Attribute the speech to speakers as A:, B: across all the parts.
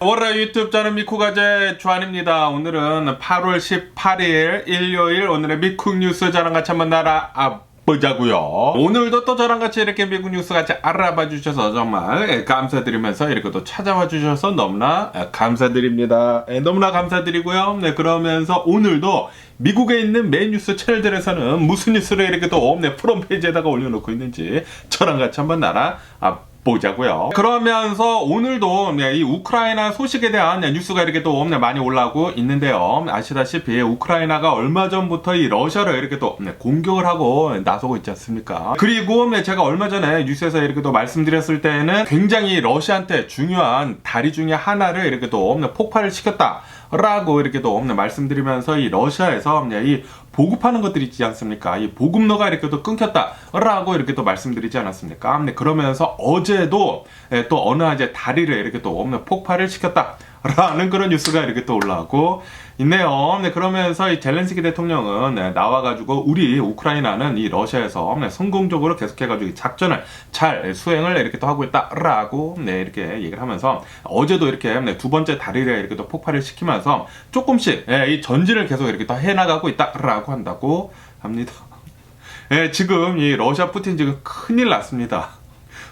A: 월요일 유튜브 저는 미쿠가제 주한입니다. 오늘은 8월 18일 일요일 오늘의 미국 뉴스 저랑 같이 한번 알아보자고요. 오늘도 또 저랑 같이 이렇게 미국 뉴스 같이 알아봐 주셔서 정말 감사드리면서 이렇게 또 찾아와 주셔서 너무나 감사드립니다. 너무나 감사드리고요. 네, 그러면서 오늘도 미국에 있는 메인 뉴스 채널들에서는 무슨 뉴스를 이렇게 또 프롬페이지에다가 올려놓고 있는지 저랑 같이 한번 보자고요. 그러면서 오늘도 이 우크라이나 소식에 대한 뉴스가 이렇게 또 많이 올라오고 있는데요. 아시다시피 우크라이나가 얼마 전부터 이 러시아를 이렇게 또 공격을 하고 나서고 있지 않습니까? 그리고 제가 얼마 전에 뉴스에서 이렇게 또 말씀드렸을 때는 굉장히 러시아한테 중요한 다리 중에 하나를 이렇게 또 폭발을 시켰다 라고 이렇게 또 말씀드리면서 이 러시아에서 이 보급하는 것들이 있지 않습니까? 이 보급로가 이렇게 또 끊겼다 라고 이렇게 또 말씀드리지 않았습니까? 그러면서 어제도 또 어느 이제 다리를 이렇게 또 폭발을 시켰다 라는 그런 뉴스가 이렇게 또 올라오고 있네요. 그러면서 이 젤렌스키 대통령은 나와가지고 우리 우크라이나는 이 러시아에서 성공적으로 계속해가지고 작전을 잘 수행을 이렇게 또 하고 있다라고 이렇게 얘기를 하면서 어제도 이렇게 두 번째 다리를 이렇게 또 폭발을 시키면서 조금씩 이 전진을 계속 이렇게 또 해나가고 있다라고 한다고 합니다. 지금 이 러시아 푸틴 지금 큰일 났습니다.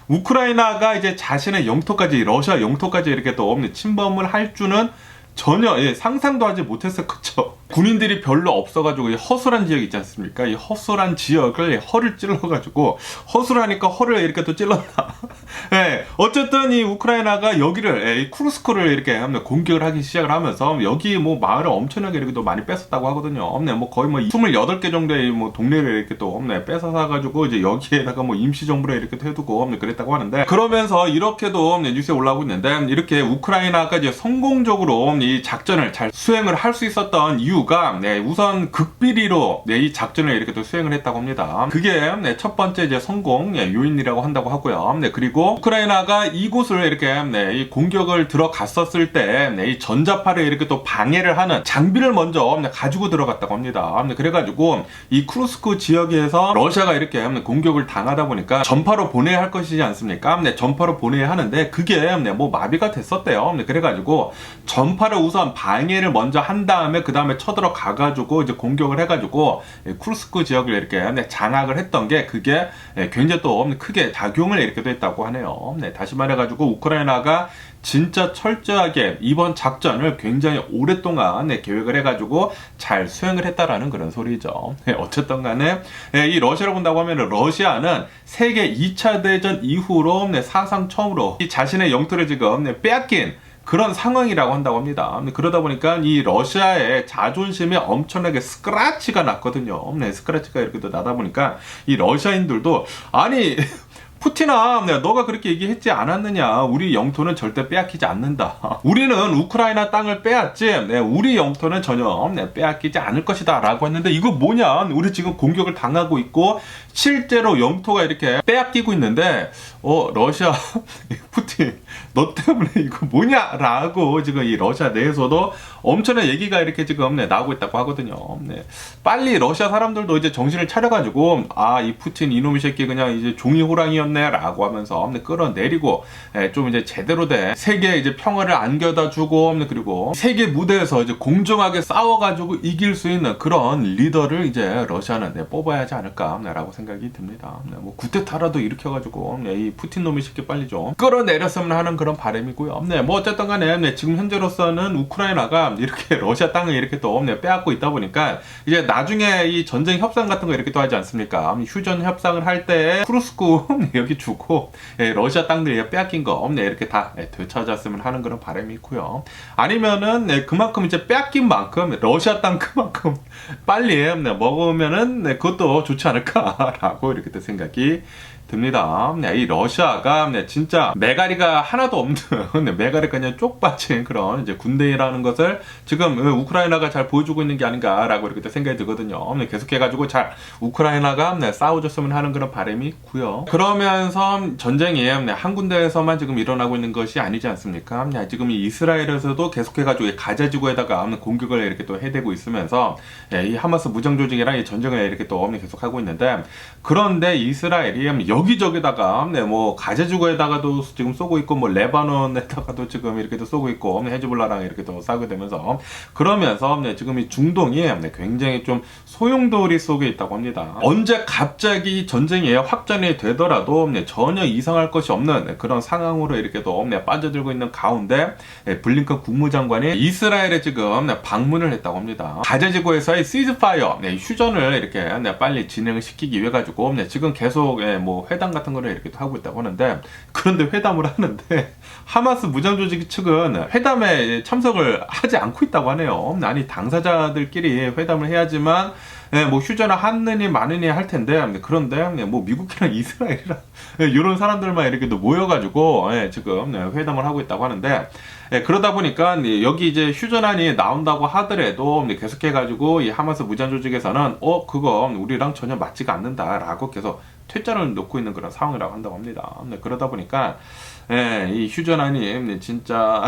A: 우크라이나가 이제 자신의 영토까지 러시아 영토까지 이렇게 또 침범을 할 줄은 전혀 상상도 하지 못했을 거죠. 군인들이 별로 없어가지고 이 허술한 지역 있지 않습니까? 이 허술한 지역을 허를 찔러가지고 허술하니까 허를 이렇게 또 찔렀다. 어쨌든 이 우크라이나가 여기를 이 쿠르스크를 이렇게 공격을 하기 시작을 하면서 여기 마을을 엄청나게 이렇게 또 많이 뺏었다고 하거든요. 거의 28개 정도의 동네를 이렇게 또 뺏어사가지고 이제 여기에다가 임시정부를 이렇게 또 해두고 그랬다고 하는데 그러면서 이렇게도 뉴스에 올라오고 있는데 이렇게 우크라이나가 이제 성공적으로 이 작전을 잘 수행을 할 수 있었던 이유가 우선 극비리로 이 작전을 이렇게 또 수행을 했다고 합니다. 그게 첫 번째 이제 성공 요인이라고 한다고 하고요. 그리고 우크라이나가 이곳을 이렇게 이 공격을 들어갔었을 때 이 전자파를 이렇게 또 방해를 하는 장비를 먼저 가지고 들어갔다고 합니다. 그래가지고 이 쿠르스크 지역에서 러시아가 이렇게 공격을 당하다 보니까 전파로 보내야 할 것이지 않습니까? 전파로 보내야 하는데 그게 마비가 됐었대요. 그래가지고 전파를 우선 방해를 먼저 한 다음에 그 다음에 쳐들어 가가지고 이제 공격을 해가지고 쿠르스크 지역을 이렇게 장악을 했던 게 그게 굉장히 또 크게 작용을 이렇게 또 했다고 하네요. 다시 말해가지고 우크라이나가 진짜 철저하게 이번 작전을 굉장히 오랫동안 계획을 해가지고 잘 수행을 했다라는 그런 소리죠. 어쨌든 간에 이 러시아를 본다고 하면 러시아는 세계 2차 대전 이후로 사상 처음으로 이 자신의 영토를 지금 빼앗긴 그런 상황이라고 한다고 합니다. 그러다 보니까 이 러시아의 자존심에 엄청나게 스크래치가 났거든요. 스크래치가 이렇게 또 나다 보니까 이 러시아인들도 아니 푸틴아, 너가 그렇게 얘기했지 않았느냐? 우리 영토는 절대 빼앗기지 않는다. 우리는 우크라이나 땅을 빼앗지, 우리 영토는 전혀 빼앗기지 않을 것이다. 라고 했는데, 이거 뭐냐? 우리 지금 공격을 당하고 있고, 실제로 영토가 이렇게 빼앗기고 있는데, 러시아, 푸틴, 너 때문에 이거 뭐냐? 라고 지금 이 러시아 내에서도 엄청난 얘기가 이렇게 지금 나오고 있다고 하거든요. 빨리 러시아 사람들도 이제 정신을 차려가지고, 이 푸틴 이놈의 새끼 그냥 이제 종이 호랑이였네. 라고 하면서 끌어내리고 좀 이제 제대로 된 세계 이제 평화를 안겨다 주고 그리고 세계 무대에서 이제 공정하게 싸워가지고 이길 수 있는 그런 리더를 이제 러시아는 뽑아야 하지 않을까라고 생각이 듭니다. 구테타라도 일으켜가지고 이 푸틴 놈의 새끼 빨리 좀 끌어내렸으면 하는 그런 바람이고요. 어쨌든 간에 지금 현재로서는 우크라이나가 이렇게 러시아 땅을 이렇게 또 빼앗고 있다 보니까 이제 나중에 이 전쟁 협상 같은 거 이렇게 또 하지 않습니까? 휴전 협상을 할 때 쿠르스크 여기 주고 러시아 땅들이 빼앗긴 거 이렇게 다 되찾았으면 하는 그런 바람이 있고요. 아니면은 그만큼 이제 빼앗긴 만큼 러시아 땅 그만큼 빨리 먹으면은 그것도 좋지 않을까라고 이렇게 또 생각이 듭니다. 이 러시아가 진짜 메가리가 하나도 없는 메가리가 그냥 쪽 빠진 그런 이제 군대라는 것을 지금 우크라이나가 잘 보여주고 있는 게 아닌가라고 이렇게 생각이 들거든요. 계속해가지고 잘 우크라이나가 싸워줬으면 하는 그런 바람이 있고요. 그러면서 전쟁이 한 군데에서만 지금 일어나고 있는 것이 아니지 않습니까? 지금 이 이스라엘에서도 계속해가지고 가자지구에다가 공격을 이렇게 또 해대고 있으면서 이 하마스 무장 조직이랑 이 전쟁을 이렇게 또 계속하고 있는데 그런데 이스라엘이 여기저기다가 뭐 가자지구에다가도 지금 쏘고 있고 뭐 레바논에다가도 지금 이렇게도 쏘고 있고 헤즈볼라랑 이렇게 또 싸우게 되면서 그러면서 지금 이 중동이 굉장히 좀 소용돌이 속에 있다고 합니다. 언제 갑자기 전쟁이 확전이 되더라도 전혀 이상할 것이 없는 그런 상황으로 이렇게 또 빠져들고 있는 가운데 블링컨 국무장관이 이스라엘에 지금 방문을 했다고 합니다. 가자지구에서의 시즈파이어 휴전을 이렇게 빨리 진행을 시키기 위해 가지고 지금 계속 뭐 회담 같은 거를 이렇게 하고 있다고 하는데, 그런데 회담을 하는데 하마스 무장조직 측은 회담에 참석을 하지 않고 있다고 하네요. 아니 당사자들끼리 회담을 해야지만 뭐 휴전을 하느니 마느니 할 텐데, 그런데 뭐 미국이랑 이스라엘이랑 이런 사람들만 이렇게 모여가지고 지금 회담을 하고 있다고 하는데, 그러다 보니까 여기 이제 휴전안이 나온다고 하더라도 계속해가지고 이 하마스 무장조직에서는 그거 우리랑 전혀 맞지가 않는다라고 계속 퇴짜를 놓고 있는 그런 상황이라고 한다고 합니다. 그러다 보니까 이 휴전안이 진짜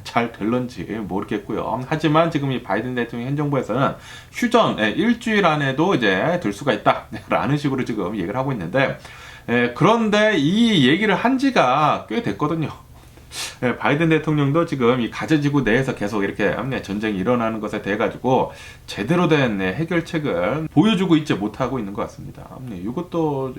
A: 잘 될런지 모르겠고요. 하지만 지금 이 바이든 대통령 행정부에서는 휴전 일주일 안에도 이제 될 수가 있다 라는 식으로 지금 얘기를 하고 있는데, 그런데 이 얘기를 한 지가 꽤 됐거든요. 바이든 대통령도 지금 이 가자지구 내에서 계속 이렇게 전쟁이 일어나는 것에 대해 가지고 제대로 된 해결책을 보여주고 있지 못하고 있는 것 같습니다. 이것도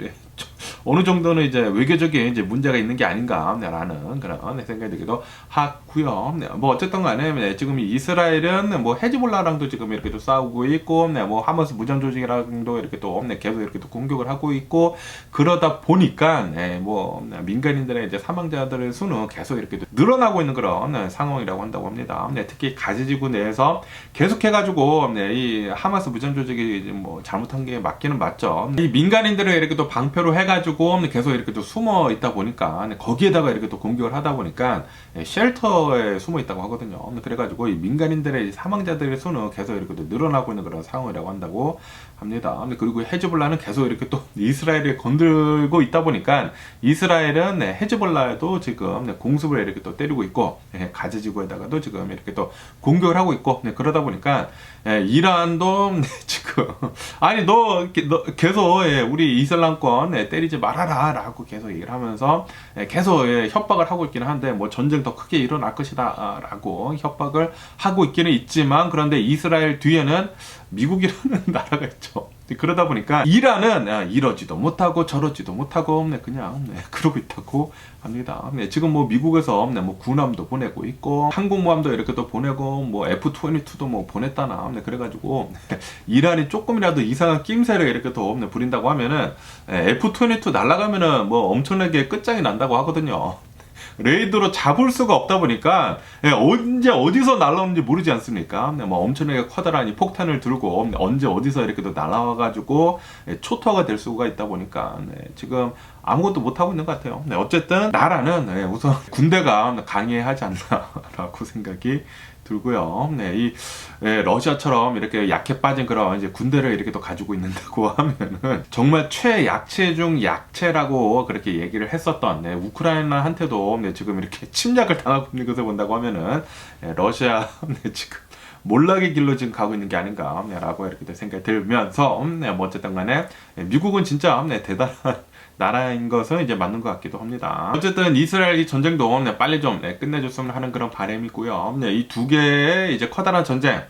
A: 어느 정도는 이제 외교적인 이제 문제가 있는 게 아닌가라는 그런 생각이 들기도 하고요. 뭐 어쨌든 간에 지금 이스라엘은 뭐 헤즈볼라랑도 지금 이렇게 또 싸우고 있고, 뭐 하마스 무장조직이랑도 이렇게 또 계속 이렇게 또 공격을 하고 있고, 그러다 보니까 뭐 민간인들의 이제 사망자들의 수는 계속 이렇게 늘어나고 있는 그런 상황이라고 한다고 합니다. 특히 가자지구 내에서 계속해가지고 이 하마스 무장조직이 뭐 잘못한 게 맞기는 맞죠. 이 민간인들을 이렇게 또 방패로 해가지고 계속 이렇게 또 숨어 있다 보니까, 거기에다가 이렇게 또 공격을 하다 보니까 쉘터에 숨어 있다고 하거든요. 그래가지고 이 민간인들의 사망자들의 수는 계속 이렇게 또 늘어나고 있는 그런 상황이라고 한다고 합니다. 그리고 헤즈볼라는 계속 이렇게 또 이스라엘에 건들고 있다 보니까 이스라엘은 헤즈볼라에도 지금 공습을 이렇게 또 때리고 있고, 가자지구에다가도 지금 이렇게 또 공격을 하고 있고, 그러다 보니까 이란도 지금 아니 너 계속 우리 이슬람권 때리지 말아라 라고 계속 얘기를 하면서 계속 협박을 하고 있기는 한데, 뭐 전쟁 더 크게 일어날 것이다 라고 협박을 하고 있기는 있지만, 그런데 이스라엘 뒤에는 미국이라는 나라가 있죠. 그러다 보니까 이란은 이러지도 못하고 저러지도 못하고 그냥 그러고 있다고 합니다. 지금 뭐 미국에서 뭐 군함도 보내고 있고 항공모함도 이렇게 또 보내고 뭐 F-22도 뭐 보냈다나 그래가지고 이란이 조금이라도 이상한 낌새를 이렇게 또 부린다고 하면은 F-22 날아가면은 뭐 엄청나게 끝장이 난다고 하거든요. 레이더로 잡을 수가 없다 보니까 언제 어디서 날라오는지 모르지 않습니까? 뭐 엄청나게 커다란 이 폭탄을 들고 언제 어디서 이렇게 또 날아와가지고 초토화가 될 수가 있다 보니까 지금 아무것도 못하고 있는 것 같아요. 어쨌든 나라는 우선 군대가 강해하지 않나라고 생각이 들고요. 이 러시아처럼 이렇게 약해 빠진 그런 이제 군대를 이렇게 또 가지고 있는다고 하면은 정말 최약체 중 약체라고 그렇게 얘기를 했었던 우크라이나한테도 지금 이렇게 침략을 당하고 있는 것을 본다고 하면은 러시아 지금 몰락의 길로 지금 가고 있는 게 아닌가라고 이렇게 생각이 들면서 뭐 어쨌든 간에 미국은 진짜 대단한 나라인 것은 이제 맞는 것 같기도 합니다. 어쨌든 이스라엘 이 전쟁도 빨리 좀 끝내줬으면 하는 그런 바람이 있고요. 이 두 개의 이제 커다란 전쟁,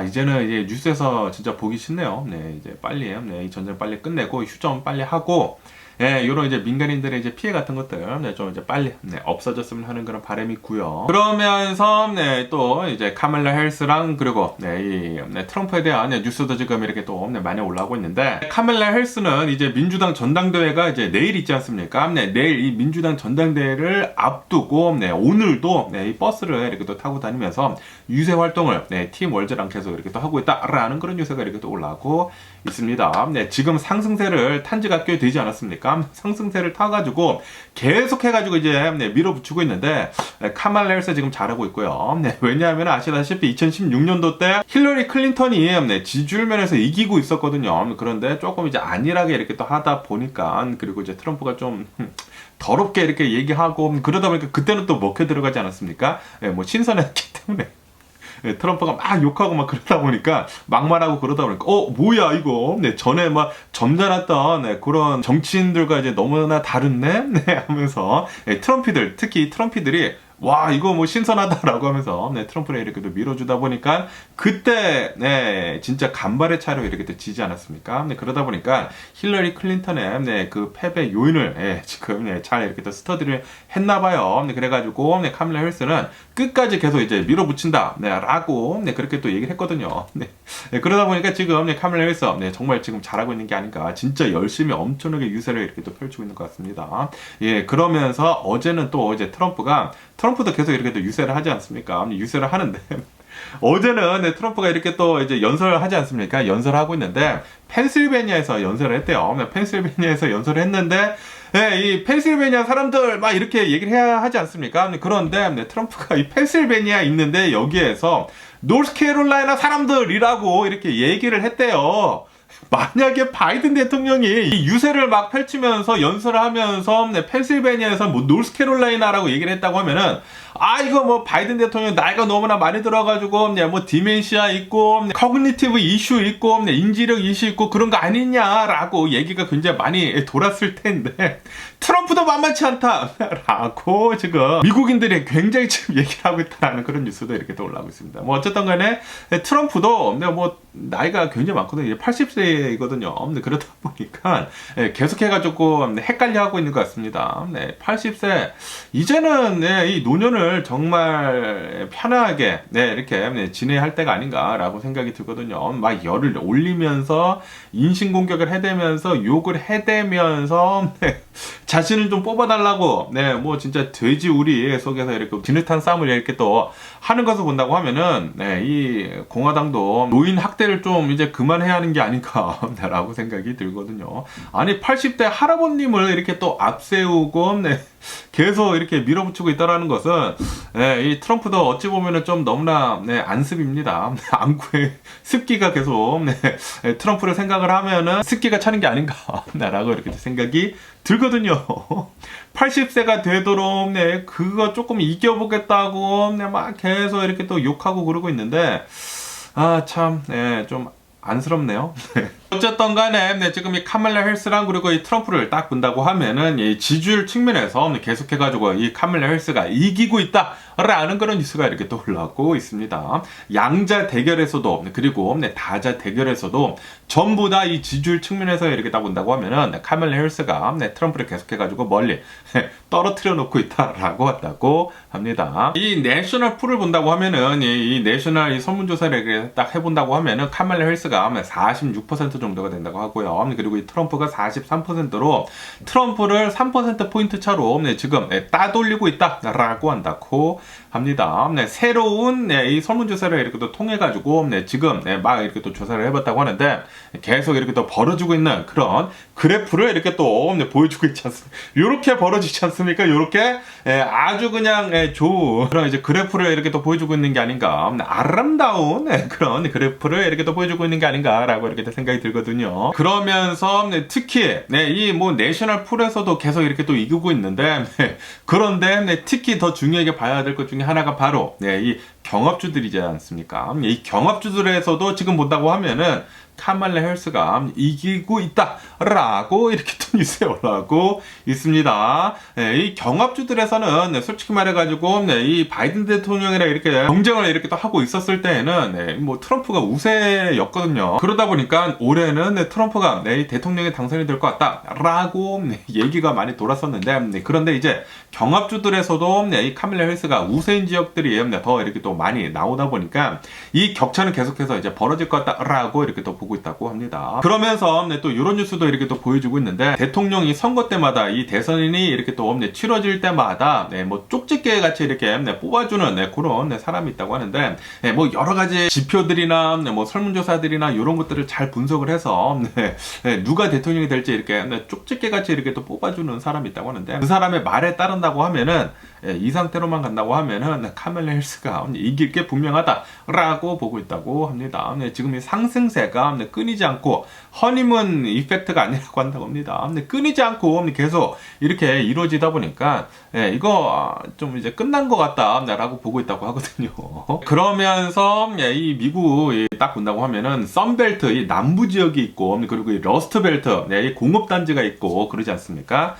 A: 이제는 이제 뉴스에서 진짜 보기 싫네요. 이제 빨리 이 전쟁 빨리 끝내고 휴전 빨리 하고, 이런 이제 민간인들의 이제 피해 같은 것들 좀 이제 빨리 없어졌으면 하는 그런 바람이 있고요. 그러면서 또 이제 카말라 헬스랑 그리고 이 트럼프에 대한 뉴스도 지금 이렇게 또 많이 올라오고 있는데, 카말라 헬스는 이제 민주당 전당대회가 이제 내일 있지 않습니까? 내일 이 민주당 전당대회를 앞두고 오늘도 이 버스를 이렇게 또 타고 다니면서 유세 활동을 팀 월즈랑 계속 이렇게 또 하고 있다라는 그런 뉴스가 이렇게 또 올라오고 있습니다. 지금 상승세를 탄 지가 꽤 되지 않았습니까? 상승세를 타가지고 계속 해가지고 이제 밀어붙이고 있는데, 카말라 헬스 지금 잘하고 있고요. 왜냐하면 아시다시피 2016년도 때 힐러리 클린턴이 지지율 면에서 이기고 있었거든요. 그런데 조금 이제 안일하게 이렇게 또 하다 보니까, 그리고 이제 트럼프가 좀 더럽게 이렇게 얘기하고 그러다 보니까 그때는 또 먹혀 들어가지 않았습니까? 뭐 신선했기 때문에 트럼프가 막 욕하고 막 그러다 보니까 막말하고 그러다 보니까 뭐야 이거 전에 막 점잖았던 그런 정치인들과 이제 너무나 다른네 하면서 트럼피들 특히 트럼피들이 와 이거 뭐 신선하다라고 하면서 트럼프를 이렇게 또 밀어주다 보니까 그때 진짜 간발의 차이로 이렇게 또 지지 않았습니까? 그러다 보니까 힐러리 클린턴의 그 패배 요인을 지금 잘 이렇게 또 스터디를 했나봐요. 그래가지고 카밀라 해리스는 끝까지 계속 이제 밀어붙인다 라고 그렇게 또 얘기를 했거든요. 그러다 보니까 지금 카밀라 해리스 정말 지금 잘하고 있는 게 아닌가, 진짜 열심히 엄청나게 유세를 이렇게 또 펼치고 있는 것 같습니다. 그러면서 어제는 또 이제 트럼프도 계속 이렇게 또 유세를 하지 않습니까? 유세를 하는데 어제는 트럼프가 이렇게 또 이제 연설을 하지 않습니까? 연설을 하고 있는데 펜실베니아에서 연설을 했대요. 펜실베니아에서 연설을 했는데 이 펜실베니아 사람들 막 이렇게 얘기를 해야 하지 않습니까? 그런데 트럼프가 이 펜실베니아 있는데 여기에서 노스캐롤라이나 사람들이라고 이렇게 얘기를 했대요. 만약에 바이든 대통령이 이 유세를 막 펼치면서 연설을 하면서 펜실베니아에서 뭐 노스캐롤라이나라고 얘기를 했다고 하면은 이거 뭐 바이든 대통령 나이가 너무나 많이 들어가지고 뭐 디멘시아 있고 커그니티브 이슈 있고 인지력 이슈 있고 그런 거 아니냐라고 얘기가 굉장히 많이 돌았을 텐데 트럼프도 만만치 않다라고 지금 미국인들이 굉장히 지금 얘기를 하고 있다는 그런 뉴스도 이렇게 또 올라오고 있습니다. 뭐 어쨌든 간에 트럼프도 뭐 나이가 굉장히 많거든요. 80세이거든요. 그러다 보니까 계속해가지고 헷갈려 하고 있는 것 같습니다. 80세 이제는 이 노년을 정말 편하게 이렇게 지내야 할 때가 아닌가라고 생각이 들거든요. 막 열을 올리면서 인신공격을 해대면서 욕을 해대면서 자신을 좀 뽑아달라고 뭐 진짜 돼지 우리 속에서 이렇게 진흙탕 싸움을 이렇게 또 하는 것을 본다고 하면은 이 공화당도 노인 학대를 좀 이제 그만해야 하는 게 아닌가라고 생각이 들거든요. 아니 80대 할아버님을 이렇게 또 앞세우고 계속 이렇게 밀어붙이고 있다라는 것은 이 트럼프도 어찌 보면은 좀 너무나 안습입니다. 안구에 습기가 계속 트럼프를 생각을 하면은 습기가 차는 게 아닌가라고 이렇게 생각이 들거든요. 80세가 되도록 그거 조금 이겨보겠다고 막 계속 이렇게 또 욕하고 그러고 있는데 참 좀 안쓰럽네요. 어쨌든 간에 지금 이 카밀라 해리스랑 그리고 이 트럼프를 딱 본다고 하면은 이 지지율 측면에서 계속해가지고 이 카밀라 해리스가 이기고 있다라는 그런 뉴스가 이렇게 또 올라오고 있습니다. 양자 대결에서도 그리고 다자 대결에서도 전부 다 이 지지율 측면에서 이렇게 딱 본다고 하면은 카밀라 해리스가 트럼프를 계속해가지고 멀리 떨어뜨려 놓고 있다라고 한다고 합니다. 이 내셔널 풀을 본다고 하면은 이 내셔널 이 설문조사를 이렇게 딱 해본다고 하면은 카밀라 해리스가 46% 정도가 된다고 하고요. 그리고 이 트럼프가 43%로 트럼프를 3%포인트 차로 지금 따돌리고 있다라고 한다고 합니다. 새로운 이 설문조사를 이렇게 또 통해가지고 지금 막 이렇게 또 조사를 해봤다고 하는데 계속 이렇게 또 벌어지고 있는 그런 그래프를 이렇게 또 보여주고 있지 않습니까? 요렇게 벌어지지 않습니까? 요렇게 아주 그냥 좋은 그런 이제 그래프를 이렇게 또 보여주고 있는 게 아닌가, 아름다운 그런 그래프를 이렇게 또 보여주고 있는 게 아닌가라고 이렇게 생각이 들거든요. 그러면서 특히 이 뭐 내셔널 풀에서도 계속 이렇게 또 이기고 있는데 그런데 특히 더 중요하게 봐야 될 것 중에 하나가 바로 이 경합주들이지 않습니까? 이 경합주들에서도 지금 본다고 하면은 카밀라 해리스가 이기고 있다라고 이렇게 또 뉴스에 올라오고 있습니다. 이 경합주들에서는 솔직히 말해가지고 이 바이든 대통령이랑 이렇게 경쟁을 이렇게 또 하고 있었을 때에는 뭐 트럼프가 우세였거든요. 그러다 보니까 올해는 트럼프가 이 대통령이 당선이 될 것 같다라고 얘기가 많이 돌았었는데 그런데 이제 경합주들에서도 이 카밀라 해리스가 우세인 지역들이 더 이렇게 또 많이 나오다 보니까 이 격차는 계속해서 이제 벌어질 것 같다라고 이렇게 또 보고 있다고 합니다. 그러면서 또 이런 뉴스도 이렇게 또 보여주고 있는데 대통령이 선거 때마다 이 대선이 이렇게 또 치러질 때마다 뭐 쪽집게 같이 이렇게 뽑아주는 그런 사람이 있다고 하는데 뭐 여러 가지 지표들이나 뭐 설문조사들이나 이런 것들을 잘 분석을 해서 누가 대통령이 될지 이렇게 쪽집게 같이 이렇게 또 뽑아주는 사람이 있다고 하는데 그 사람의 말에 따른다고 하면은 이 상태로만 간다고 하면은 카밀라 해리스가 이길 게 분명하다라고 보고 있다고 합니다. 네, 지금 이 상승세가 끊이지 않고 허니문 이펙트가 아니라고 한다고 합니다. 끊이지 않고 계속 이렇게 이루어지다 보니까 이거 좀 이제 끝난 것 같다라고 보고 있다고 하거든요. 그러면서 이 미국 딱 본다고 하면은 썬벨트 이 남부 지역이 있고 그리고 이 러스트벨트 이 공업단지가 있고 그러지 않습니까?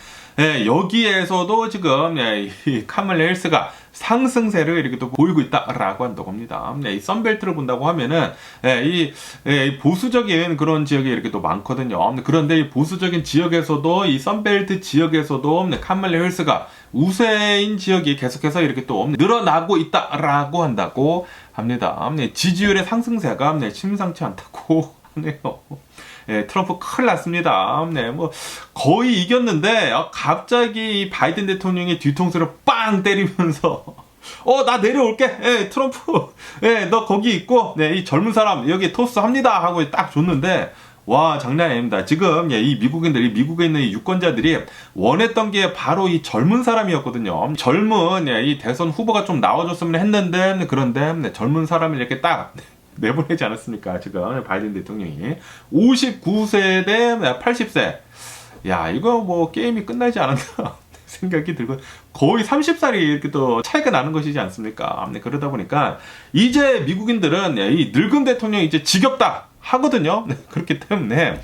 A: 여기에서도 지금 이 카멀라 해리스가 상승세를 이렇게 또 보이고 있다라고 한다고 합니다. 이 썬벨트를 본다고 하면은 이 보수적인 그런 지역이 이렇게 또 많거든요. 그런데 이 보수적인 지역에서도 이 썬벨트 지역에서도 카멀라 해리스가 우세인 지역이 계속해서 이렇게 또 늘어나고 있다라고 한다고 합니다. 지지율의 상승세가 심상치 않다고 하네요. 트럼프 큰일 났습니다. 뭐 거의 이겼는데 갑자기 바이든 대통령이 뒤통수를 빵 때리면서 나 내려올게. 트럼프. 너 거기 있고 이 젊은 사람 여기 토스합니다 하고 딱 줬는데 와, 장난이 아닙니다. 지금 이 미국인들이 미국에 있는 이 유권자들이 원했던 게 바로 이 젊은 사람이었거든요. 젊은 이 대선 후보가 좀 나와줬으면 했는데 그런데 젊은 사람을 이렇게 딱 내보내지 않았습니까? 지금 바이든 대통령이 59세 대 80세. 야, 이거 뭐 게임이 끝나지 않았나 생각이 들고 거의 30살이 이렇게 또 차이가 나는 것이지 않습니까? 그러다 보니까 이제 미국인들은 이 늙은 대통령이 이제 지겹다 하거든요. 그렇기 때문에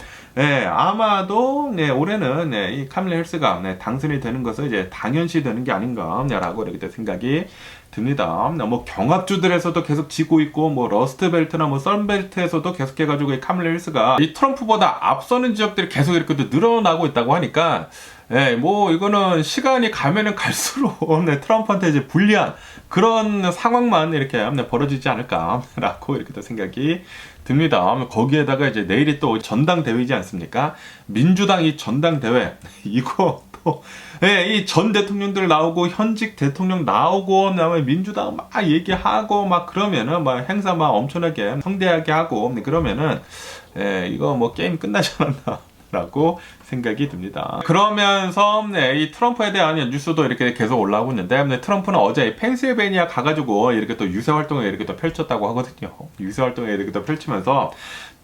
A: 아마도 올해는 이 카멀라 해리스가 당선이 되는 것은 이제 당연시 되는 게 아닌가라고 이렇게 생각이 듭니다. 뭐 경합주들에서도 계속 지고 있고 뭐 러스트벨트나 뭐 썬벨트에서도 계속해가지고 이 카멀라 해리스가 이 트럼프보다 앞서는 지역들이 계속 이렇게 또 늘어나고 있다고 하니까 뭐 이거는 시간이 가면은 갈수록 트럼프한테 이제 불리한 그런 상황만 이렇게 벌어지지 않을까라고 이렇게 또 생각이 듭니다. 거기에다가 이제 내일이 또 전당대회이지 않습니까? 민주당이 전당대회 이거 또 이 전 대통령들 나오고 현직 대통령 나오고 그다음에 민주당 막 얘기하고 막 그러면은 막 행사 막 엄청나게 성대하게 하고 그러면은 이거 뭐 게임 끝나지 않았나 라고 생각이 듭니다. 그러면서 이 트럼프에 대한 뉴스도 이렇게 계속 올라오고 있는데 트럼프는 어제 펜실베니아 가가지고 이렇게 또 유세 활동을 이렇게 또 펼쳤다고 하거든요. 유세 활동을 이렇게 또 펼치면서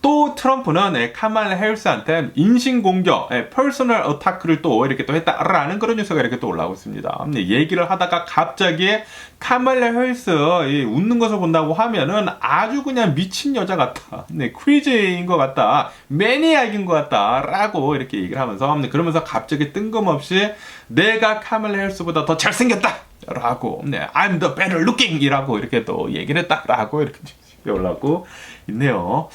A: 또 트럼프는 카멀라 해리스한테 인신공격, 퍼스널 어타크를 또 이렇게 또 했다라는 그런 뉴스가 이렇게 또 올라오고 있습니다. 얘기를 하다가 갑자기 카멀라 해리스 웃는 것을 본다고 하면은 아주 그냥 미친 여자 같다. 크리즈인 것 같다. 매니악인 것 같다라고 이렇게 얘기를 하면서 그러면서 갑자기 뜬금없이 내가 카멀라 해리스보다 더 잘생겼다! 라고 I'm the better looking! 이라고 이렇게 또 얘기를 했다라고 이렇게 올라오고 있네요.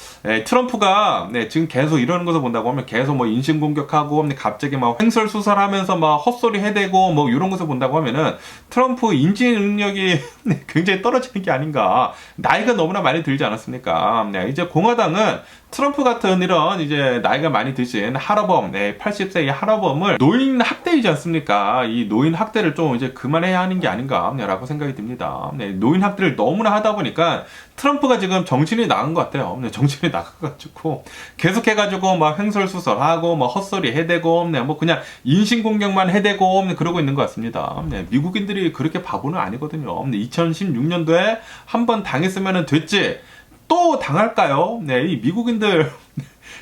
A: 트럼프가 지금 계속 이러는 것을 본다고 하면 계속 뭐 인신공격하고 갑자기 막 횡설수설하면서 막 헛소리 해대고 뭐 이런 것을 본다고 하면은 트럼프 인지 능력이 굉장히 떨어지는 게 아닌가. 나이가 너무나 많이 들지 않았습니까? 이제 공화당은 트럼프 같은 이런 이제 나이가 많이 드신 할아범, 80세의 할아범을 노인 학대이지 않습니까? 이 노인 학대를 좀 이제 그만해야 하는 게 아닌가라고 생각이 듭니다. 노인 학대를 너무나 하다 보니까 트럼프가 지금 정신이 나간 것 같아요. 정신이 나가가지고 계속해가지고 막 횡설수설하고 막 헛소리 해대고 뭐 그냥 인신공격만 해대고 그러고 있는 것 같습니다. 미국인들이 그렇게 바보는 아니거든요. 2016년도에 한 번 당했으면 됐지. 또 당할까요? 이 미국인들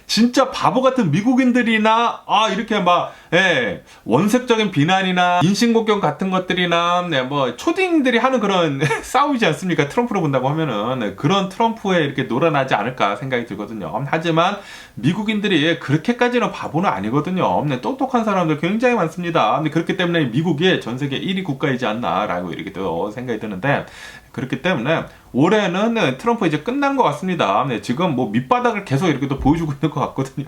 A: 진짜 바보 같은 미국인들이나 이렇게 막 원색적인 비난이나 인신공격 같은 것들이나 뭐 초딩들이 하는 그런 싸우지 않습니까? 트럼프로 본다고 하면은 그런 트럼프에 이렇게 놀아나지 않을까 생각이 들거든요. 하지만 미국인들이 그렇게까지는 바보는 아니거든요. 똑똑한 사람들 굉장히 많습니다. 그렇기 때문에 미국이 전 세계 1위 국가이지 않나라고 이렇게 또 생각이 드는데 그렇기 때문에 올해는 트럼프 이제 끝난 것 같습니다. 지금 뭐 밑바닥을 계속 이렇게 또 보여주고 있는 것 같거든요.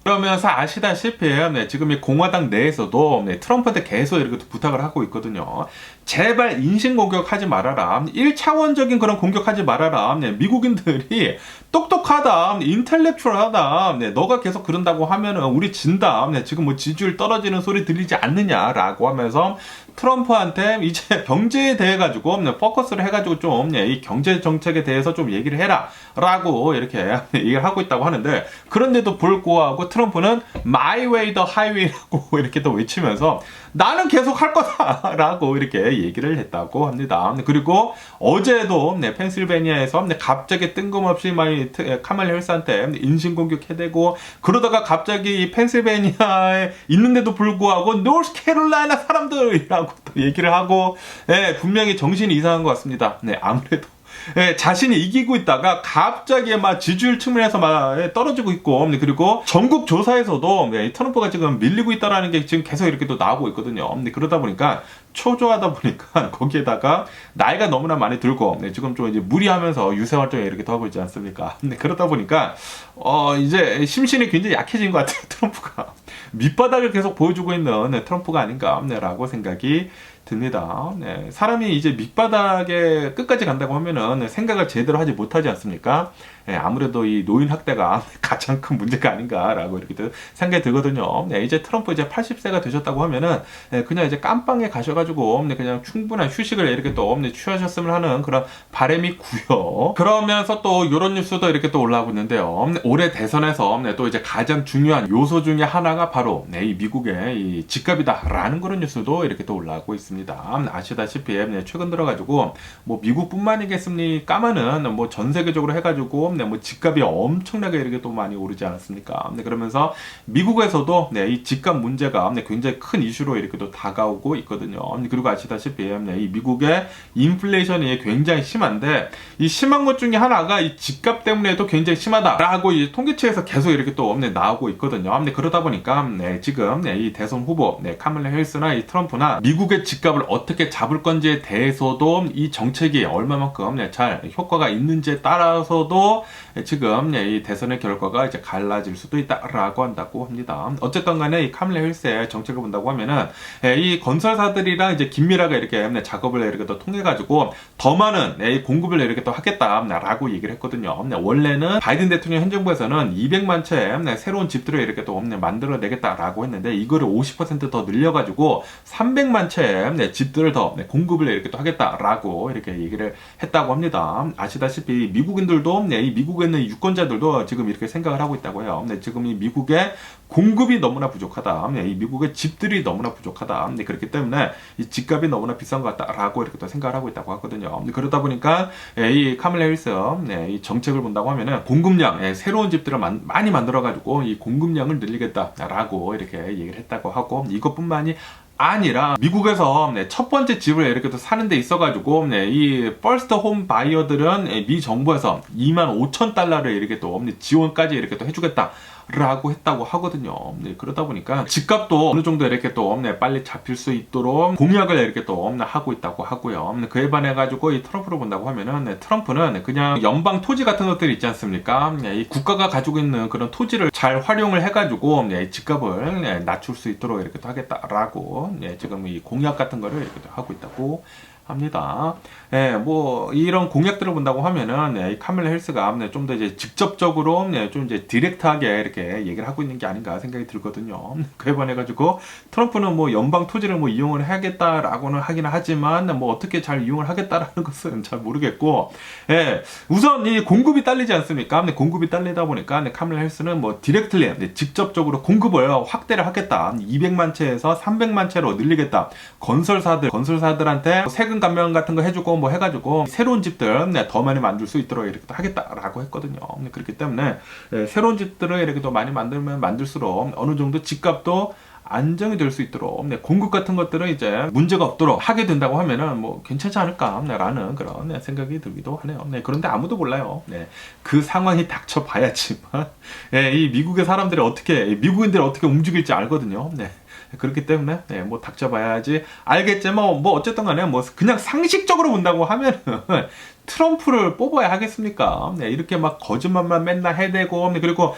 A: 그러면서 아시다시피 지금 이 공화당 내에서도 트럼프한테 계속 이렇게 또 부탁을 하고 있거든요. 제발 인신공격하지 말아라. 1차원적인 그런 공격하지 말아라. 미국인들이 똑똑하다. 인텔렉츄얼하다. 너가 계속 그런다고 하면은 우리 진다. 지금 뭐 지지율 떨어지는 소리 들리지 않느냐라고 하면서 트럼프한테 이제 경제에 대해 가지고 포커스를 해가지고 좀 이 경제 정책에 대해서 좀 얘기를 해라라고 이렇게 얘기를 하고 있다고 하는데, 그런데도 불구하고 트럼프는 My way the highway라고 이렇게 또 외치면서 나는 계속 할 거다라고 이렇게 얘기를 했다고 합니다. 그리고 어제도 펜실베니아에서 갑자기 뜬금없이 카말라 해리스한테 인신공격 해대고, 그러다가 갑자기 이 펜실베니아에 있는데도 불구하고 노스캐롤라이나 사람들이라고 또 얘기를 하고, 분명히 정신이 이상한 것 같습니다. 아무래도 자신이 이기고 있다가 갑자기 막 지지율 측면에서 막 떨어지고 있고, 그리고 전국 조사에서도 트럼프가 지금 밀리고 있다라는 게 지금 계속 이렇게 또 나오고 있거든요. 그러다 보니까 초조하다 보니까 거기에다가 나이가 너무나 많이 들고 지금 좀 이제 무리하면서 유세 활동에 이렇게 더 하고 있지 않습니까? 그러다 보니까 이제 심신이 굉장히 약해진 것 같아요. 트럼프가 밑바닥을 계속 보여주고 있는 트럼프가 아닌가라고 생각이 듭니다. 사람이 이제 밑바닥에 끝까지 간다고 하면은 생각을 제대로 하지 못하지 않습니까? 아무래도 이 노인 학대가 가장 큰 문제가 아닌가라고 이렇게 생각이 들거든요. 이제 트럼프 이제 80세가 되셨다고 하면은 그냥 이제 깜빵에 가셔가지고 그냥 충분한 휴식을 이렇게 또 취하셨으면 하는 그런 바람이 있고요. 그러면서 또 이런 뉴스도 이렇게 또 올라오고 있는데요. 올해 대선에서 또 이제 가장 중요한 요소 중에 하나가 바로 이 미국의 이 집값이다라는 그런 뉴스도 이렇게 또 올라오고 있습니다. 아시다시피 최근 들어가지고 뭐 미국뿐만이겠습니까마는 뭐 전 세계적으로 해가지고 뭐 집값이 엄청나게 이렇게 또 많이 오르지 않았습니까? 그러면서 미국에서도 이 집값 문제가 굉장히 큰 이슈로 이렇게 또 다가오고 있거든요. 그리고 아시다시피 이 미국의 인플레이션이 굉장히 심한데, 이 심한 것 중에 하나가 이 집값 때문에도 굉장히 심하다라고 이 통계치에서 계속 이렇게 또 나오고 있거든요. 그러다 보니까 지금 이 대선 후보 카말라 해리스나 이 트럼프나 미국의 집값을 어떻게 잡을 건지에 대해서도 이 정책이 얼마만큼 잘 효과가 있는지에 따라서도 지금 이 대선의 결과가 이제 갈라질 수도 있다라고 한다고 합니다. 어쨌든 간에 이 카말라 해리스의 정책을 본다고 하면은 이 건설사들이랑 이제 긴밀하게 이렇게 작업을 이렇게 또 통해 가지고 더 많은 이 공급을 이렇게 또 하겠다라고 얘기를 했거든요. 원래는 바이든 대통령 행정부에서는 200만 채 새로운 집들을 이렇게 또 만들어내겠다라고 했는데, 이거를 50% 더 늘려가지고 300만 채 집들을 더 공급을 이렇게 또 하겠다라고 이렇게 얘기를 했다고 합니다. 아시다시피 미국인들도 이 미국에 있는 유권자들도 지금 이렇게 생각을 하고 있다고 해요. 지금 이 미국의 공급이 너무나 부족하다. 이 미국의 집들이 너무나 부족하다. 그렇기 때문에 이 집값이 너무나 비싼 것 같다라고 이렇게 또 생각을 하고 있다고 하거든요. 그러다 보니까 이 카말라 해리스 이 정책을 본다고 하면은 공급량, 새로운 집들을 많이 만들어가지고 이 공급량을 늘리겠다라고 이렇게 얘기를 했다고 하고, 이것뿐만이 아니라 미국에서 첫 번째 집을 이렇게 또 사는 데 있어가지고 이 퍼스트 홈 바이어들은 미 정부에서 25,000달러를 이렇게 또 지원까지 이렇게 또 해주겠다 라고 했다고 하거든요. 그러다 보니까 집값도 어느 정도 이렇게 또 빨리 잡힐 수 있도록 공약을 이렇게 또 하고 있다고 하고요. 그에 반해 가지고 이 트럼프를 본다고 하면은 트럼프는 그냥 연방 토지 같은 것들이 있지 않습니까? 이 국가가 가지고 있는 그런 토지를 잘 활용을 해가지고 집값을 낮출 수 있도록 이렇게 또 하겠다라고 지금 이 공약 같은 거를 이렇게 또 하고 있다고 합니다. 뭐 이런 공약들을 본다고 하면은 이 카말라 해리스가 좀 더 이제 직접적으로 좀 이제 디렉트하게 이렇게 얘기를 하고 있는 게 아닌가 생각이 들거든요. 그에 반해 가지고 트럼프는 뭐 연방 토지를 뭐 이용을 하겠다라고는 하기는 하지만 뭐 어떻게 잘 이용을 하겠다라는 것은 잘 모르겠고, 우선 이 공급이 딸리지 않습니까? 공급이 딸리다 보니까 카말라 해리스는 뭐 디렉트리 직접적으로 공급을 확대를 하겠다. 200만 채에서 300만 채로 늘리겠다. 건설사들한테 세금 감면 같은 거 해주고 뭐 해가지고 새로운 집들 더 많이 만들 수 있도록 이렇게 또 하겠다라고 했거든요. 그렇기 때문에 새로운 집들을 이렇게 또 많이 만들면 만들수록 어느 정도 집값도 안정이 될 수 있도록 공급 같은 것들은 이제 문제가 없도록 하게 된다고 하면은 뭐 괜찮지 않을까라는 그런 생각이 들기도 하네요. 그런데 아무도 몰라요. 그 상황이 닥쳐봐야지만 이 미국의 사람들이 미국인들이 어떻게 움직일지 알거든요. 그렇기 때문에 뭐 닥쳐봐야지 알겠지만 뭐 어쨌든 간에 뭐 그냥 상식적으로 본다고 하면은 트럼프를 뽑아야 하겠습니까? 이렇게 막 거짓말만 맨날 해대고, 그리고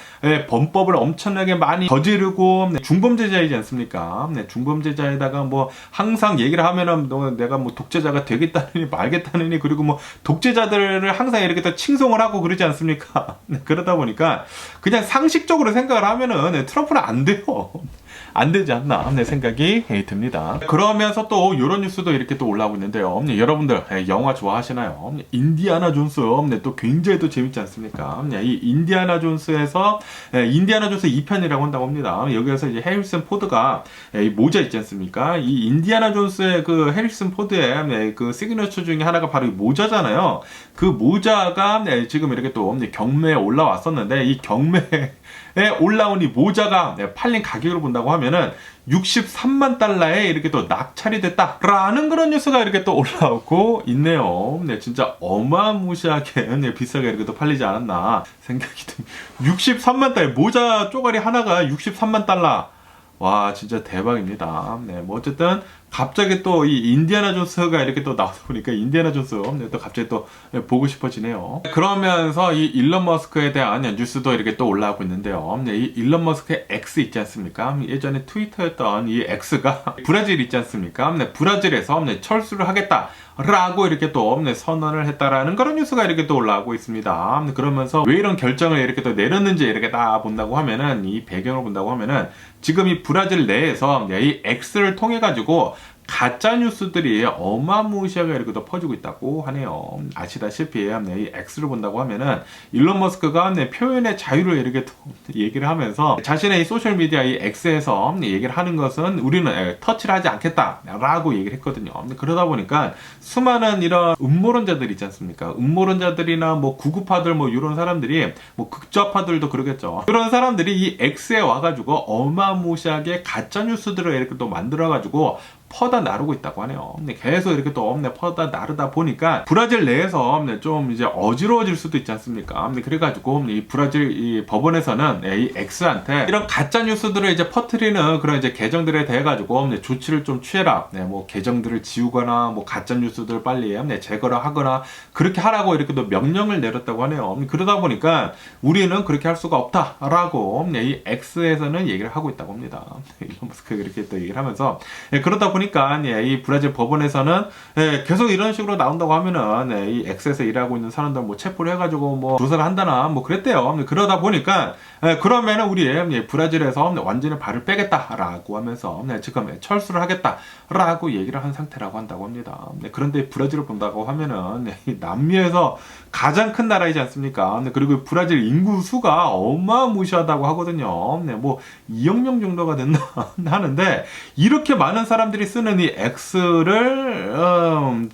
A: 범법을 엄청나게 많이 저지르고 중범죄자이지 않습니까? 중범죄자에다가 뭐 항상 얘기를 하면은 내가 뭐 독재자가 되겠다느니 말겠다느니, 그리고 뭐 독재자들을 항상 이렇게 또 칭송을 하고 그러지 않습니까? 그러다 보니까 그냥 상식적으로 생각을 하면은 트럼프는 안 돼요. 안 되지 않나 생각이 듭니다. 그러면서 또 이런 뉴스도 이렇게 또 올라오고 있는데요. 여러분들 영화 좋아하시나요? 인디아나 존스 또 굉장히 또 재밌지 않습니까? 이 인디아나 존스에서 인디아나 존스 2편이라고 한다고 합니다. 여기에서 이제 해리슨 포드가 이 모자 있지 않습니까? 이 인디아나 존스의 그 해리슨 포드의 그 시그니처 중에 하나가 바로 이 모자잖아요. 그 모자가 지금 이렇게 또 경매에 올라왔었는데, 이 경매에 올라온 이 모자가 팔린 가격으로 본다고 하면은 63만 달러에 이렇게 또 낙찰이 됐다라는 그런 뉴스가 이렇게 또 올라오고 있네요. 진짜 어마무시하게 비싸게 이렇게 또 팔리지 않았나 생각이 듭니다. 63만 달러, 모자 쪼가리 하나가 63만 달러. 와, 진짜 대박입니다. 뭐 어쨌든 갑자기 또 이 인디아나 존스가 이렇게 또 나오다 보니까 인디아나 존스 또 갑자기 또 보고 싶어지네요. 그러면서 이 일론 머스크에 대한 뉴스도 이렇게 또 올라오고 있는데요. 이 일론 머스크의 X 있지 않습니까? 예전에 트위터였던 이 X가 브라질 있지 않습니까? 브라질에서 철수를 하겠다 라고 이렇게 또 선언을 했다라는 그런 뉴스가 이렇게 또 올라오고 있습니다. 그러면서 왜 이런 결정을 이렇게 또 내렸는지 이렇게 다 본다고 하면은, 이 배경을 본다고 하면은, 지금 이 브라질 내에서 이 X를 통해 가지고 가짜 뉴스들이 어마무시하게 이렇게 또 퍼지고 있다고 하네요. 아시다시피 이 X를 본다고 하면은 일론 머스크가 표현의 자유를 이렇게 또 얘기를 하면서 자신의 이 소셜 미디어 이 X에서 얘기를 하는 것은 우리는 터치를 하지 않겠다라고 얘기를 했거든요. 그러다 보니까 수많은 이런 음모론자들 있지 않습니까? 음모론자들이나 뭐 구구파들 뭐 이런 사람들이, 뭐 극좌파들도 그러겠죠. 그런 사람들이 이 X에 와가지고 어마무시하게 가짜 뉴스들을 이렇게 또 만들어가지고 퍼다 나르고 있다고 하네요. 계속 이렇게 또 퍼다 나르다 보니까 브라질 내에서 좀 이제 어지러워질 수도 있지 않습니까? 그래가지고 이 브라질 이 법원에서는 이 X한테 이런 가짜 뉴스들을 이제 퍼뜨리는 그런 이제 계정들에 대해 가지고 조치를 좀 취해라. 뭐 계정들을 지우거나 뭐 가짜 뉴스들 빨리 제거를 하거나 그렇게 하라고 이렇게 또 명령을 내렸다고 하네요. 그러다 보니까 우리는 그렇게 할 수가 없다라고 이 X에서는 얘기를 하고 있다고 합니다. 일론 머스크가 이렇게 또 얘기를 하면서, 그러다 보니까 이 브라질 법원에서는 계속 이런 식으로 나온다고 하면은 이 X에서 일하고 있는 사람들 뭐 체포를 해가지고 뭐 조사를 한다나 뭐 그랬대요. 그러다 보니까 그러면은 우리 브라질에서 완전히 발을 빼겠다라고 하면서 지금 철수를 하겠다라고 얘기를 한 상태라고 한다고 합니다. 그런데 브라질을 본다고 하면은 남미에서 가장 큰 나라이지 않습니까? 그리고 브라질 인구 수가 어마무시하다고 하거든요. 뭐 2억 명 정도가 된다 하는데, 이렇게 많은 사람들이 쓰는 이 X를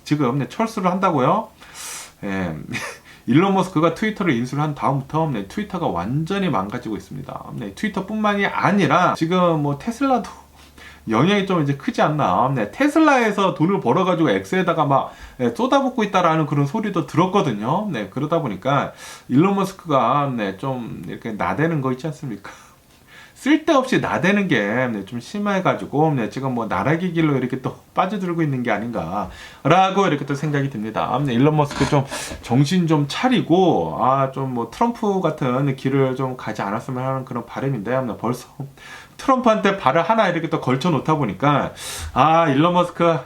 A: 지금 철수를 한다고요? 일론 머스크가 트위터를 인수를 한 다음부터 트위터가 완전히 망가지고 있습니다. 트위터뿐만이 아니라 지금 뭐 테슬라도 영향이 좀 이제 크지 않나. 테슬라에서 돈을 벌어가지고 X에다가 막 쏟아붓고 있다라는 그런 소리도 들었거든요. 그러다 보니까 일론 머스크가 좀 이렇게 나대는 거 있지 않습니까? 쓸데없이 나대는 게 좀 심해가지고 지금 뭐 나락의 길로 이렇게 또 빠져들고 있는 게 아닌가라고 이렇게 또 생각이 듭니다. 일론 머스크 좀 정신 좀 차리고 좀 뭐 트럼프 같은 길을 좀 가지 않았으면 하는 그런 바람인데, 벌써 트럼프한테 발을 하나 이렇게 또 걸쳐 놓다 보니까 일론 머스크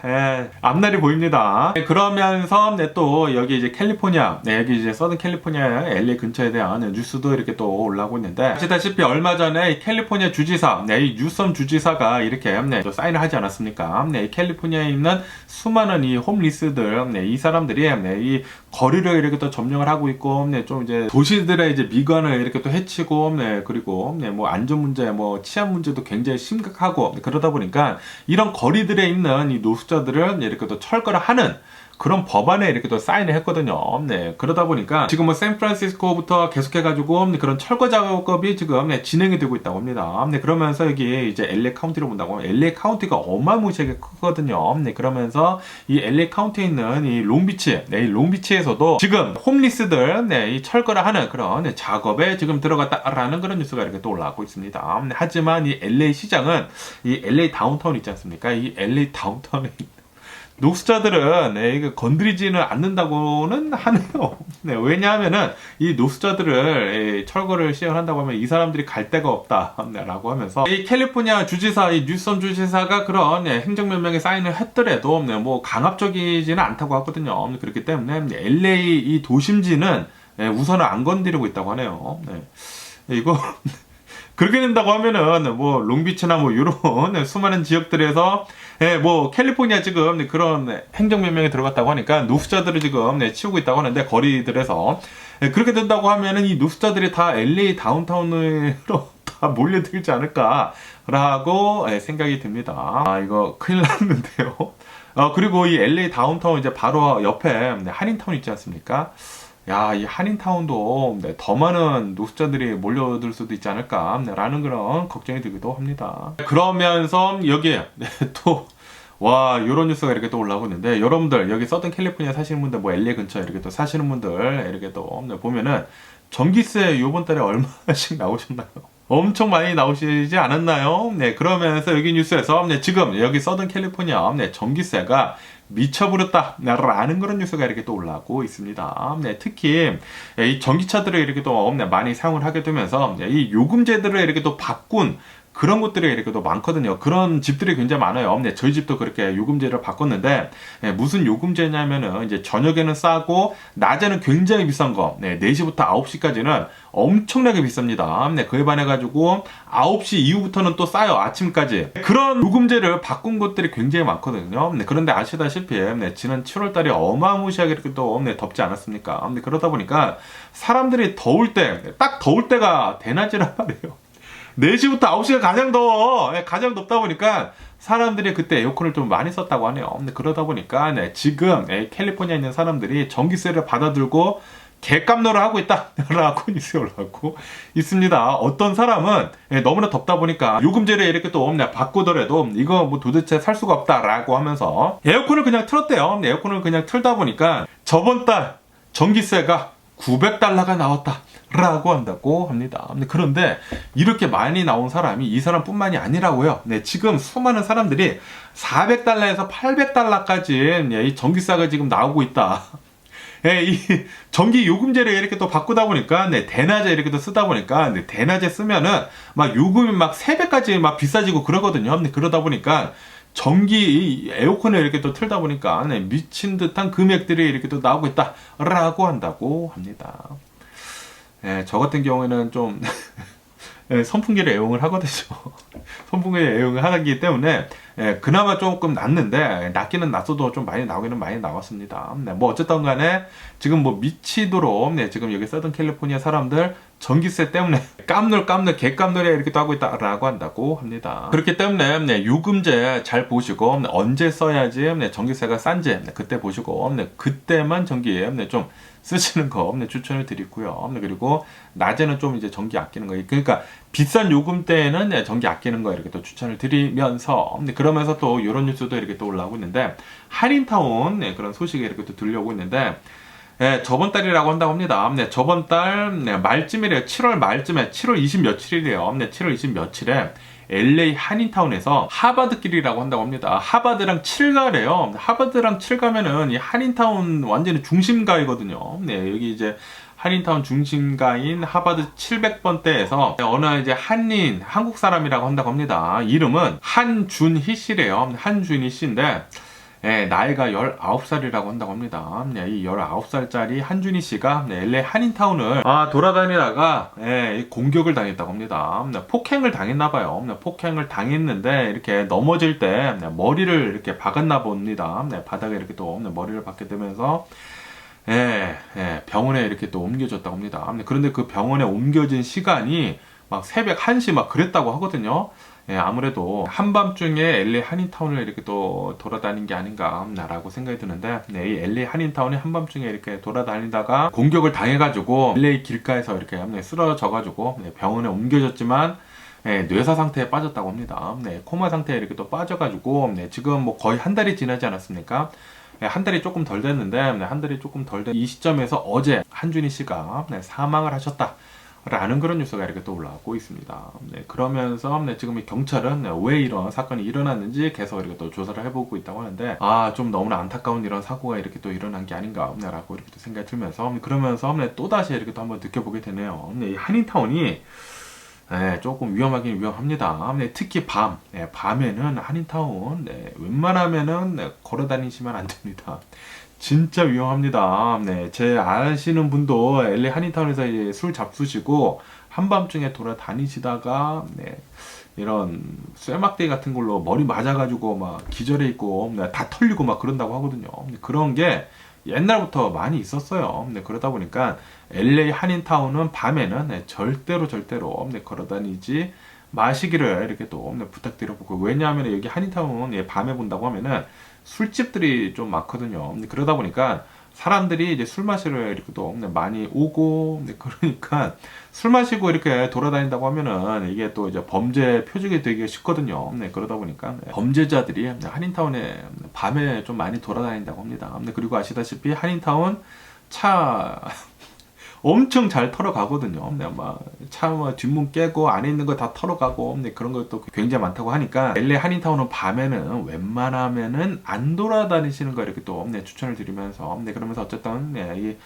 A: 앞날이 보입니다. 그러면서 또 여기 이제 캘리포니아, 여기 이제 서든 캘리포니아 LA 근처에 대한 뉴스도 이렇게 또 올라오고 있는데, 아시다시피 얼마 전에 이 캘리포니아 주지사, 이 뉴섬 주지사가 이렇게 또 사인을 하지 않았습니까? 이 캘리포니아에 있는 수많은 이 홈리스들, 이 사람들이 이 거리를 이렇게 또 점령을 하고 있고, 좀 이제 도시들의 이제 미관을 이렇게 또 해치고, 그리고 뭐 안전 문제, 뭐 치안 문제도 굉장히 심각하고, 그러다 보니까 이런 거리들에 있는 이 노숙자들을 이렇게 또 철거를 하는 그런 법안에 이렇게 또 사인을 했거든요. 그러다 보니까 지금 뭐 샌프란시스코부터 계속해가지고 그런 철거 작업이 지금 진행이 되고 있다고 합니다. 그러면서 여기 이제 LA 카운티로 본다고 하면 LA 카운티가 어마무시하게 크거든요. 그러면서 이 LA 카운티에 있는 이 롱비치, 이 롱비치에서도 지금 홈리스들 이 철거를 하는 그런 작업에 지금 들어갔다라는 그런 뉴스가 이렇게 또 올라오고 있습니다. 하지만 이 LA 시장은 이 LA 다운타운 있지 않습니까? 이 LA 다운타운에 노숙자들은 이거 건드리지는 않는다고는 하네요. 왜냐하면은 이 노숙자들을 철거를 시행한다고 하면 이 사람들이 갈 데가 없다라고 하면서, 이 캘리포니아 주지사, 이 뉴섬 주지사가 그런 행정명령에 사인을 했더라도 뭐 강압적이지는 않다고 하거든요. 그렇기 때문에 LA 이 도심지는 우선은 안 건드리고 있다고 하네요. 이거 그렇게 된다고 하면은 뭐 롱비치나 뭐 이런 수많은 지역들에서 뭐 캘리포니아 지금 그런 행정명령이 들어갔다고 하니까 노숙자들을 지금 치우고 있다고 하는데 거리들에서 그렇게 된다고 하면은 이 노숙자들이 다 LA 다운타운으로 다 몰려들지 않을까라고 생각이 듭니다. 아 이거 큰일 났는데요. 그리고 이 LA 다운타운 이제 바로 옆에 한인타운 있지 않습니까? 야, 이 한인타운도 더 많은 노숙자들이 몰려들 수도 있지 않을까라는 그런 걱정이 들기도 합니다. 그러면서 여기에 또 와, 요런 뉴스가 이렇게 또 올라오고 있는데, 여러분들, 여기 서든 캘리포니아 사시는 분들, 뭐 LA 근처에 이렇게 또 사시는 분들, 이렇게 또 보면은, 전기세 요번 달에 얼마씩 나오셨나요? 엄청 많이 나오시지 않았나요? 네, 그러면서 여기 뉴스에서, 지금 여기 서든 캘리포니아, 전기세가 미쳐버렸다 라는 그런 뉴스가 이렇게 또 올라오고 있습니다. 특히 이 전기차들을 이렇게 또 많이 사용을 하게 되면서 이 요금제들을 이렇게 또 바꾼 그런 것들이 이렇게 또 많거든요. 그런 집들이 굉장히 많아요. 저희 집도 그렇게 요금제를 바꿨는데 무슨 요금제냐면은 이제 저녁에는 싸고 낮에는 굉장히 비싼 거 4시부터 9시까지는 엄청나게 비쌉니다. 그에 반해 가지고 9시 이후부터는 또 싸요. 아침까지. 그런 요금제를 바꾼 것들이 굉장히 많거든요. 그런데 아시다시피 지난 7월 달에 어마무시하게 이렇게 또 덥지 않았습니까? 그러다 보니까 사람들이 더울 때, 딱 더울 때가 대낮이란 말이에요. 4시부터 9시가 가장 더워. 가장 덥다 보니까 사람들이 그때 에어컨을 좀 많이 썼다고 하네요. 그러다 보니까 지금 캘리포니아에 있는 사람들이 전기세를 받아들고 객감노를 하고 있다라고 뉴스에 올라오고 있습니다. 어떤 사람은 너무나 덥다 보니까 요금제를 이렇게 또 바꾸더라도 이거 뭐 도대체 살 수가 없다라고 하면서 에어컨을 그냥 틀었대요. 에어컨을 그냥 틀다 보니까 저번 달 전기세가 $900가 나왔다 라고 한다고 합니다. 그런데 이렇게 많이 나온 사람이 이 사람뿐만이 아니라고요. 지금 수많은 사람들이 $400에서 $800까지 이 전기세가 지금 나오고 있다. 이 전기 요금제를 이렇게 또 바꾸다 보니까 대낮에 이렇게 또 쓰다 보니까 대낮에 쓰면은 막 요금이 막 3배까지 막 비싸지고 그러거든요. 그러다 보니까 전기 에어컨을 이렇게 또 틀다 보니까 미친 듯한 금액들이 이렇게 또 나오고 있다라고 한다고 합니다. 저 같은 경우에는 좀 선풍기를 애용을 하거든요. 선풍기를 애용을 하기 때문에 그나마 조금 낫는데 낫기는 낫어도 좀 많이 나오기는 많이 나왔습니다. 뭐 어쨌든 간에 지금 뭐 미치도록 지금 여기 서든 캘리포니아 사람들 전기세 때문에 깜놀 개깜놀이 이렇게 또 하고 있다라고 한다고 합니다. 그렇기 때문에 요금제 잘 보시고 언제 써야지 전기세가 싼지 그때 보시고 그때만 전기에 좀 쓰시는 거 추천을 드리고요. 그리고 낮에는 좀 이제 전기 아끼는 거, 그러니까 비싼 요금 때에는 전기 아끼는 거 이렇게 또 추천을 드리면서 그러면서 또 이런 뉴스도 이렇게 또 올라오고 있는데 한인타운 그런 소식이 이렇게 또 들려오고 있는데 저번 달이라고 한다고 합니다. 저번 달 말쯤이래요. 7월 말쯤에 7월 20 며칠이래요. 7월 20 며칠에 LA 한인타운에서 하버드길이라고 한다고 합니다. 하버드랑 7가래요. 하버드랑 7가면은 이 한인타운 완전히 중심가이거든요. 여기 이제 한인타운 중심가인 하버드 700번대에서 어느 이제 한국 사람이라고 한다고 합니다. 이름은 한준희 씨래요. 한준희 씨인데 나이가 19살이라고 한다고 합니다. 이 19살짜리 한준희 씨가 LA 한인타운을 돌아다니다가 공격을 당했다고 합니다. 폭행을 당했나봐요. 폭행을 당했는데 이렇게 넘어질 때 머리를 이렇게 박았나 봅니다. 바닥에 이렇게 또 머리를 박게 되면서 병원에 이렇게 또 옮겨졌다고 합니다. 그런데 그 병원에 옮겨진 시간이 막 새벽 1시 막 그랬다고 하거든요. 아무래도 한밤중에 LA 한인타운을 이렇게 또 돌아다닌 게 아닌가라고 생각이 드는데 이 LA 한인타운이 한밤중에 이렇게 돌아다니다가 공격을 당해가지고 LA 길가에서 이렇게 쓰러져가지고 병원에 옮겨졌지만 뇌사 상태에 빠졌다고 합니다. 코마 상태에 이렇게 또 빠져가지고 지금 뭐 거의 한 달이 지나지 않았습니까? 한 달이 조금 덜 됐는데 한 달이 조금 덜 된 이 시점에서 어제 한준희 씨가 사망을 하셨다 라는 그런 뉴스가 이렇게 또 올라오고 있습니다. 그러면서 지금 이 경찰은 왜 이런 사건이 일어났는지 계속 이렇게 또 조사를 해보고 있다고 하는데 좀 너무나 안타까운 이런 사고가 이렇게 또 일어난 게 아닌가 라고 이렇게 또 생각이 들면서 그러면서 또다시 이렇게 또 한번 느껴보게 되네요. 이 한인타운이 조금 위험하긴 위험합니다. 특히 밤에는 한인타운 웬만하면은 걸어 다니시면 안 됩니다. 진짜 위험합니다. 제 아시는 분도 LA 한인타운에서 술 잡수시고 한밤중에 돌아다니시다가 이런 쇠막대기 같은 걸로 머리 맞아가지고 막 기절해 있고 다 털리고 막 그런다고 하거든요. 그런 게 옛날부터 많이 있었어요. 그러다 보니까 LA 한인타운은 밤에는 절대로 걸어다니지 마시기를 이렇게 또 부탁드려보고, 왜냐하면 여기 한인타운 밤에 본다고 하면은 술집들이 좀 많거든요. 그러다 보니까 사람들이 이제 술 마시러 이렇게 또 많이 오고, 그러니까 술 마시고 이렇게 돌아다닌다고 하면은 이게 또 이제 범죄 표적이 되기 쉽거든요. 그러다 보니까 범죄자들이 한인타운에 밤에 좀 많이 돌아다닌다고 합니다. 그리고 아시다시피 한인타운 차 엄청 잘 털어가거든요. 차 뒷문 깨고 안에 있는 거 다 털어가고 그런 것도 굉장히 많다고 하니까 LA 한인타운은 밤에는 웬만하면은 안 돌아다니시는 거 이렇게 또 추천을 드리면서, 그러면서 어쨌든 이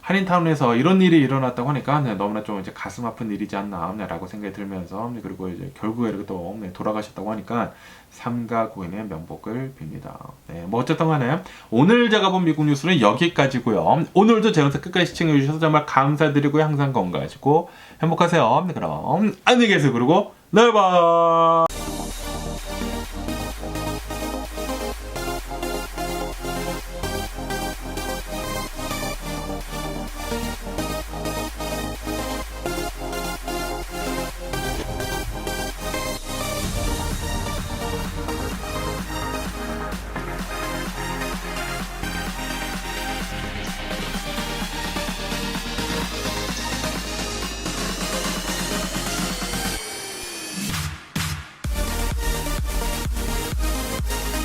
A: 한인타운에서 이런 일이 일어났다고 하니까 너무나 좀 이제 가슴 아픈 일이지 않나라고 생각이 들면서, 그리고 이제 결국에 이렇게 또 돌아가셨다고 하니까 삼가 고인의 명복을 빕니다. 뭐 어쨌든 간에 오늘 제가 본 미국 뉴스는 여기까지고요. 오늘도 제 영상 끝까지 시청해 주셔서 정말 감사드리고요. 항상 건강하시고 행복하세요. 그럼 안녕히 계세요. 그리고 내일 봐.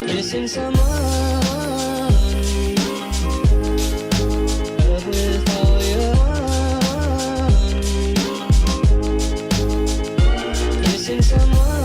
B: Missing someone with all your heart. Missing someone.